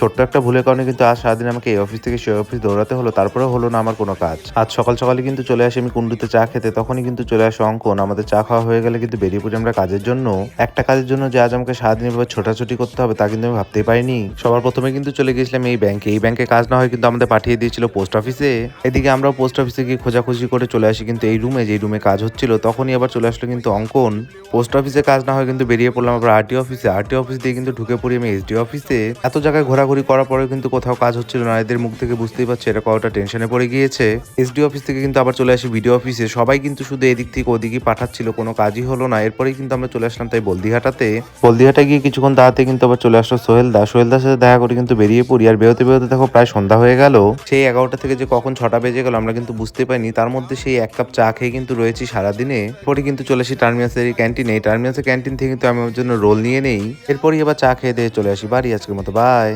ছোট্ট একটা ভুলের কারণে কিন্তু আজ সারাদিন আমাকে এই অফিস থেকে সেই অফিস দৌড়াতে হলো, তারপরেও হলো না আমার কোনো কাজ। আজ সকাল সকালে কিন্তু চলে আসি আমি কুন্ডুতে চা খেতে, তখনই কিন্তু চলে আসে অঙ্কন। আমাদের চা খাওয়া হয়ে গেলে কিন্তু বেরিয়ে পড়ি আমরা কাজের জন্য। একটা কাজের জন্য যে আজ আমাকে সারাদিন এভাবে ছোটাছুটি করতে হবে তা কিন্তু আমি ভাবতেই পারিনি। সবার প্রথমে কিন্তু চলে গেছিলাম এই ব্যাংকে কাজ না হয় কিন্তু আমাদের পাঠিয়ে দিয়েছিল পোস্ট অফিসে। এদিকে আমরাও পোস্ট অফিসে গিয়ে খোঁজাখুঁজি করে চলে আসি কিন্তু এই রুমে, যে রুমে কাজ হচ্ছিল। তখনই আবার চলে আসলো কিন্তু অঙ্কন। পোস্ট অফিসে কাজ না হয় কিন্তু বেরিয়ে পড়লাম আবার আরটি অফিসে। আরটি অফিস দিয়ে কিন্তু ঢুকে পড়ি আমি এসডি অফিসে। এত জায়গায় ঘোরাঘুরি করার পরেও কিন্তু কোথাও কাজ হচ্ছিল না। এদের মুখ থেকে বুঝতেই পারছি এরা কতটা টেনশনে পড়ে গিয়েছে। এসডি অফিস থেকে কিন্তু আবার চলে আসি বিডিও অফিসে। সবাই কিন্তু শুধু এদিক থেকে ওদিকে পাঠাচ্ছিল, কোনো কাজই হলো না। এরপরেই কিন্তু আমরা চলে আসলাম তাই বলদিহাটাতে। বলদিহাটা গিয়ে কিছুক্ষণ দাঁড়াতে কিন্তু আবার চলে আসলো সোহেলদার সাথে দেখা করে কিন্তু বেরিয়ে পড়ি। আর বেরোতে বেরোতে দেখো প্রায় সন্ধ্যা হয়ে গেল। সেই 11টা থেকে যে কখন 6টা বেজে গেল আমরা কিন্তু বুঝতে পারিনি। তার মধ্যে সেই এক কাপ চা খেয়ে কিন্তু রয়েছি সারাদিনে। পরে কিন্তু চলে আসি টার্মিনাসের ক্যান্টিনে। টার্মিনাসের ক্যান্টিন থেকে কিন্তু আমি আমার জন্য রোল নিয়ে নেই। এরপরই আবার চা খেয়ে দিয়ে চলে আসি বাড়ি। আজকের মতো বাই।